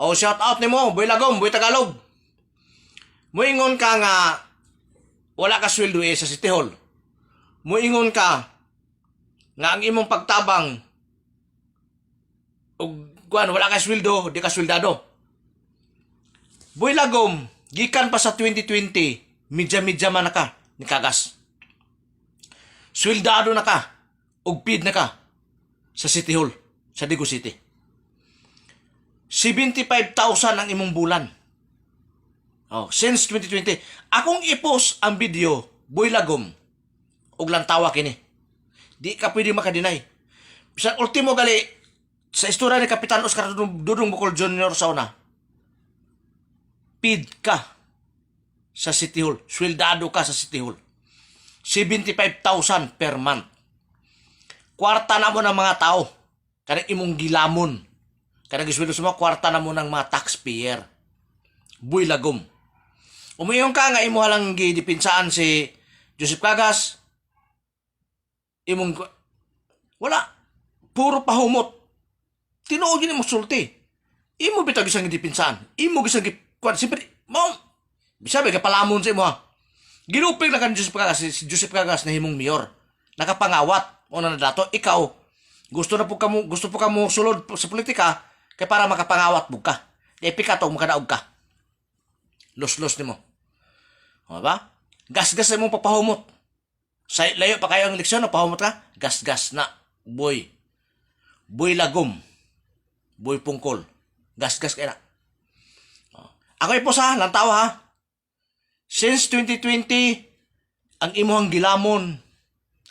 O shout out nimo, Boy Lagom, Boy Tagalog. Moingon ka nga wala ka sweldo sa City Hall. Moingon ka nga ang imong pagtabang ug wala ka sweldo, di ka sweldado. Boy Lagom, gikan pa sa 2020, midya-midya man na ka ni Kagas. Sweldado na ka ug paid na ka sa City Hall, sa Digo City. 75,000 ang imong bulan. Since 2020. Akong i-post ang video, Boy Lagom, ug lantawa kini. Di ka pwede makadinay. Sa ultimo gali, sa istorya ni Kapitan Oscar Dudong Bukol Jr. sa una, paid ka sa City Hall. Sweldado ka sa City Hall. 75,000 per month. Kwarta na mo ng mga tao. Kanang imong gilamon. Kanang gisweldo sa mga kwarta na mo ng mga taxpayer. Boy Lagom. Umayon ka nga imo halang gidipinsaan si Joseph Cagas. Imong wala. Puro pahumot. Tinuod yun mo sulti. Imo bitag isang gidipinsaan. Imo gisang gikuan. Siyempre, sabi ka palamon sa imo ha. Ginupig na kan Joseph Cagas. Si Joseph Cagas na himong mayor. Nakapangawat. O na dato, ikaw, gusto po ka mo sulod sa politika kay para makapangawat mo ka. Epika to, makadaog ka. Los-los ni mo. O ba? Gas-gas na mong papahumot. Sa layo pa kayo ang eleksyon, papahumot ka? Gas-gas na. Boy. Boy Lagom. Boy Pungkol. Gas-gas kayo na. Ako po sa lantawa ha. Since 2020, ang imuhang gilamon,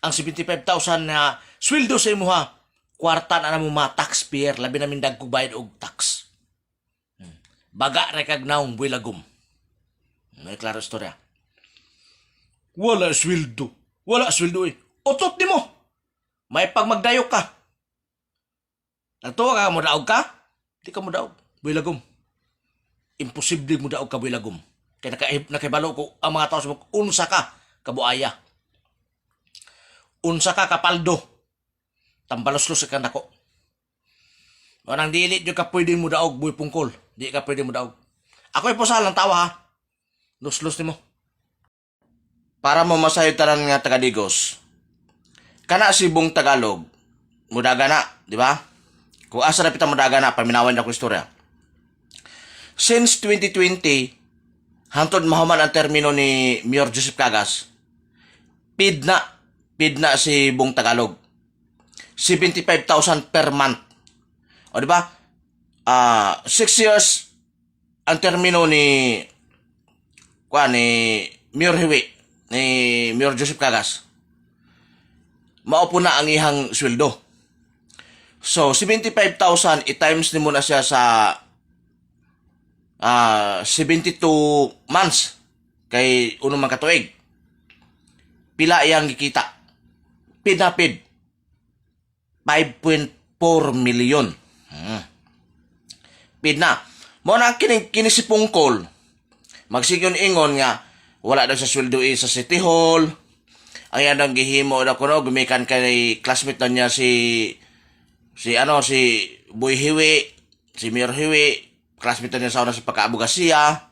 ang 75,000 na sweldo sa imuha, kwarta na mo mga taxpayer, labi namin dagkog bayad og tax. Baga rekag naong Boy Lagom. May klaro istorya. Wala sweldo. Wala sweldo eh. Otot ni mo. May pag magdayok ka. Nagtuwa ka mo daog ka? Di ka mo daog. Boy Lagom. Imposible mo daog ka, Boy Lagom. Kaya nakibalo ko ang mga tao sa mga unsa ka, kabuaya. Unsa ka kapaldo. Tambalos-los ka nako. Wanang dili di ka pwede mo daog, Boy Pungkol. Di ka pwede mo daog. Ako po sa lang tawa ha. Los-los ni mo. Para mo masayutaran nga taga-Digos. Kana si Bong Tagalog. Mudaga na, di ba? Kung asa na pita mudaga na, paminawan na ko istorya. Since 2020, hantod mahuman ang termino ni Mayor Joseph Cagas, paid na si Bong Tagalog. 75,000 per month. O di ba? 6 years ang termino ni Mayor Hiwi, ni Mayor Joseph Cagas. Maupo na ang ihang sweldo. So 75,000 i-times ni mo na siya sa 72 months kay unong man katuig. Pila iyang gikita? Paid na paid. 5.4 million. Paid na. Mo na kini si Pungkol. Magsigon ingon nga wala daw sa sweldo sa City Hall. Ang yan ang gihimo na kuno gumikan kay classmate na niya si Boy Hiwi, si Mayor Hiwi, classmate na niya sa una sa pagkaabogasiya.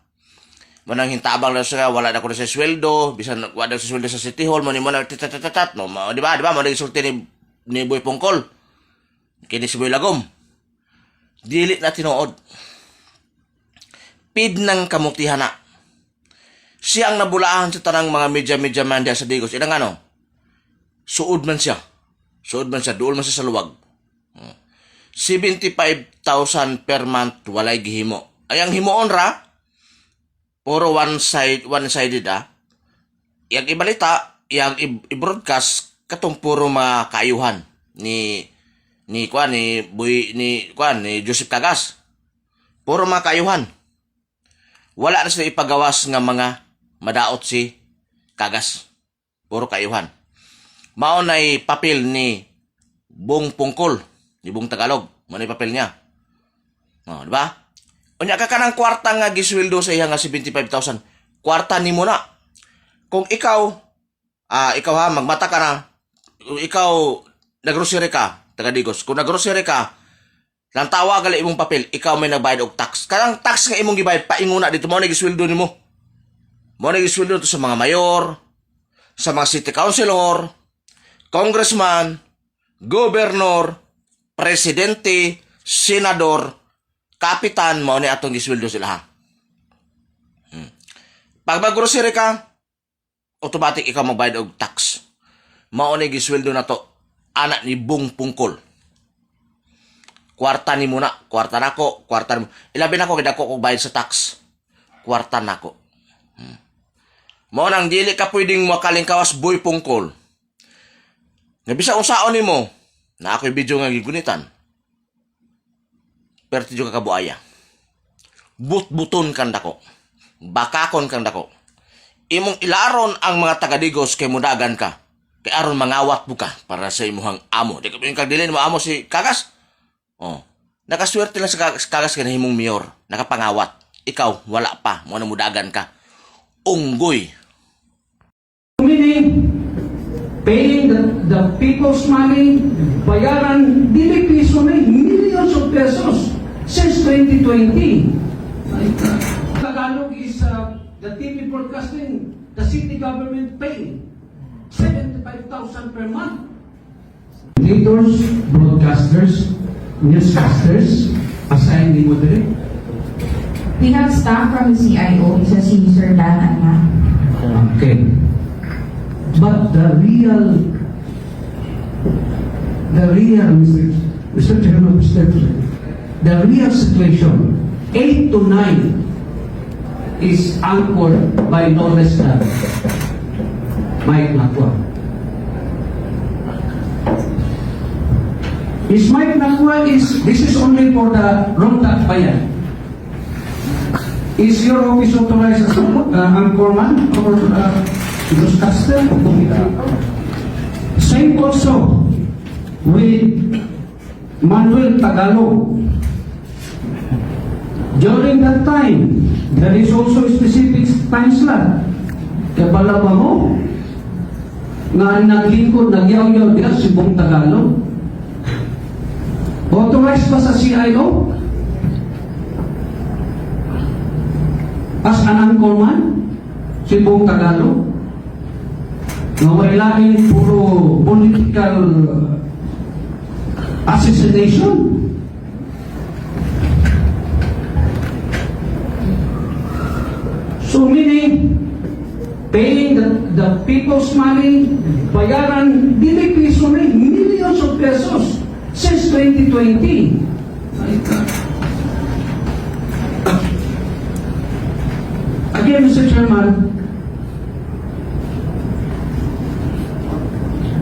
Manang hintabang lang siya, wala na ko na sa sweldo, bisan wala na sa sweldo sa City Hall, mo na tatatat, no? Di ba? Mo na isulti ni Boy Pungkol. Kini si Boy Lagom. Dili na tinuod. Pid ng kamutihan na. Siya ang nabulaahan sa tanang mga media man diya sa Digos. Ilang suod man siya. Duol man siya sa luwag. 75,000 per month, walay gihimo. Ay ang himoon ra, puro one-sided Yang ibalita, yang i-broadcast katong puro mga kaayuhan ni Joseph Cagas. Puro mga kaayuhan. Wala na sila ipagawas nga mga madaot si Cagas. Puro kaayuhan. Mao nay papel ni Bong Pungkol, ni Bong Tagalog. Mao nay papel niya. Di ba? Unya ka kanang kwarta nga gisweldo sa iya nga 75,000. Kwarta nimo na. Kung ikaw magmata ka na, ikaw naggrocery ka, taga Digos. Kung naggrocery ka, Lang tawa gali imong papel, ikaw may nagbayad og tax. Kanang tax nga imong gibayad painguna dito mo na gisweldo nimo. Mo na gisweldo to sa mga mayor, sa mga city councilor, congressman, gobernador, presidente, senador, kapitan, mao ni atong gisweldo sila ha. Pag mag-grocery ka, automatic ikaw magbayad og tax. Mao ni gisweldo na to anak ni Bong Pungkol. Kwarta ni muna, kwarta nako, kwarta mo. Ilabi nako kidako kog bayad sa tax. Kwarta nako. Mao nang dili ka pwedeng makalingkawas Boy Pungkol. Nga bisa unsaon nimo, na ako'y video nga gigunitan. Perti juga kabuaya. But-buton kan dako. Bakakon kang dako. Imong ilaron ang mga taga-Digos kay mudagan ka. Kay aron mangawat buka para sa imuhang amo. Di ka yung kagdilin mo amo si Kagas. Oh. Nakaswerte lang sa Kagas ka na himong mayor. Nakapangawat. Ikaw, wala pa. Mo na mudagan ka. Unggoy. Meaning, paying the people's money, bayaran, dili piso na millions of pesos since 2020. Tagalog is the TV broadcasting, the city government paying 75,000 per month. Leaders, broadcasters, newscasters, assigned the moderate. We have staff from the CIO, isa si Sir Dan Ana. Okay. But the real, Mr. Chairman, the real situation, 8 to 9, is anchored by no less than Mike Nakwa. Mike Nakwa this is only for the Rondak Bayan. Is your office authorized as anchorman or newscaster? Same also with Manuel Tagalog. During that time, there is also a specific time slot. Kaya pala ba mo, nga naglingkod, nagyaw-yaw din si Bong Tagalog. Authorized pa sa CIO? As an anchorman, si Bong Tagalog, na may lahing puro political assassination. So meaning, paying the people's money, bayaran, dili piso na millions of pesos since 2020. Again, Mr. Chairman.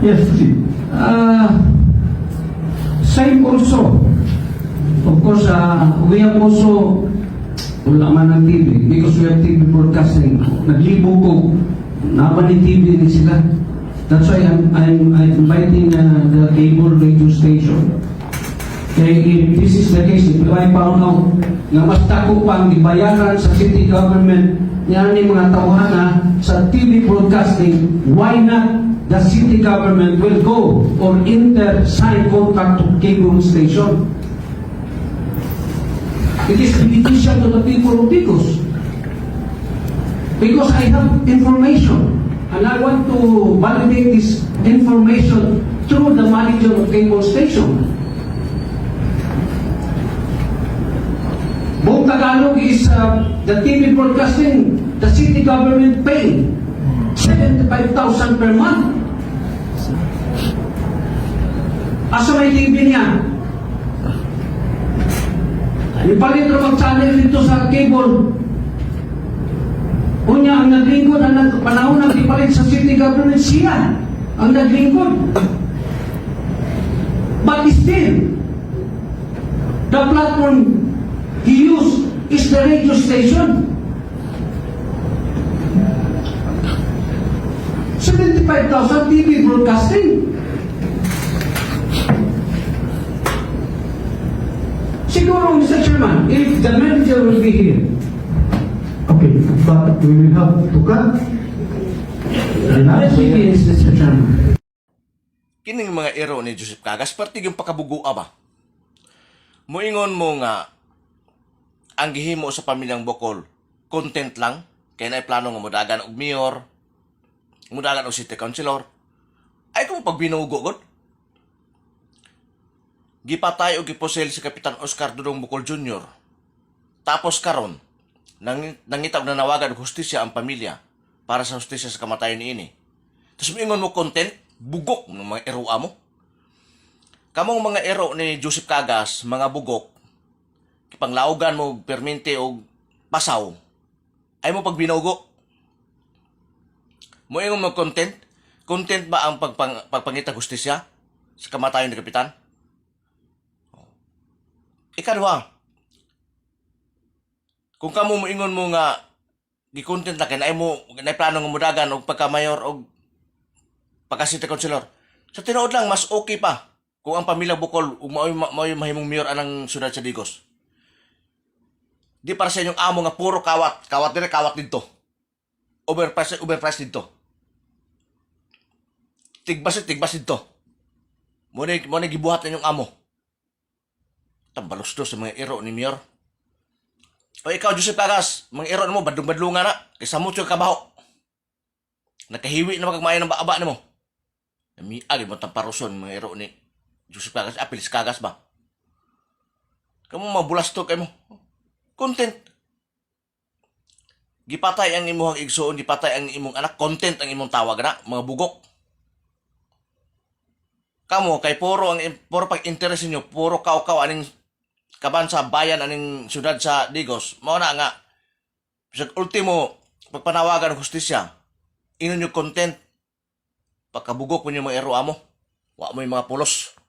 Yes, Chief. Same also. Of course, we have also wala man ng TV because we have TV broadcasting. Naglibo ko. Naman ni TV din sila. That's why I'm inviting the cable radio station. Kaya if this is the case, if I found out nga mas tako pang ibayaran sa city government yan ni mga tawhana sa TV broadcasting, why not the city government will go or sign contract to cable station? It is beneficial to the people of Bicos. Because I have information and I want to validate this information through the manager of cable station. Bong Tagalog is the TV broadcasting, the city government paying 75,000 per month. Asa may TV niya? Ipalit na mag-channel dito sa cable. Unya, ang naglingkod, ang panahon ang ipalit sa city government, siya ang naglingkod. But still, the platform he used is the radio station. 75,000 TV broadcasting. Siguro, Mr. Chairman, if the manager will be here. Okay, but we will have to cut. Let's begin, Mr. Chairman. Kining mga ero ni Joseph Kagas, parti yung pakabugua ba? Muingon mo nga ang gihimo sa pamilyang Bokol content lang kay naay plano nga modagan og mayor, modagan og city councilor. Ay kung pagbinugo gud. Gipatay og giposel si Kapitan Oscar Dudong Bokol Jr. Tapos karon nangita og nanawagan og hustisya ang pamilya para sa hustisya sa kamatayon niini. Tapos moingon mo content, bugok ng mga eroa mo. Kamong mga ero ni Joseph Cagas, mga bugok, kipanglaugan mo permente o pasaw, ay mo pagbinugo. Moingon mo content, content ba ang pagpangita hustisya sa kamatayon ni Kapitan? Ikadwa, kung kamo moingon mo nga gi-content na kay mo nay plano nga modagan og pagka-mayor og pagka-city councilor. Sa tinuod lang mas okay pa kung ang pamilya Bukol mao'y mahimong mayor anang syudad sa Digos. Di para sa inyong amo nga puro kawat, kawat dire kawat dito. Overpriced dito. Tigbas dito. Mo na gibuhat ninyong amo. Tambalos to sa mga iro ni mayor. O ikaw, Joseph Cagas, mga iro mo, badlong-badlungan na. Kaysa mo yung kabaho. Nakahiwi na magkagmaya ng baaba ni mo. Namiagin mo tamparoson, mga iro ni Joseph Cagas. Apilis Cagas ba? Kamu mabulas to kayo mo. Content. Gipatay ang imuhang igsoon, gipatay ang imong anak. Content ang imong tawag na, mga bugok. Kamo, kay puro pag-interest niyo, puro kaw-kaw aning kaban sa bayan aning syudad sa Digos, mao na nga sa ultimo pagpanawagan ng hustisya inon yung content pagkabugok mo yung mga ero mo wa mo yung mga pulos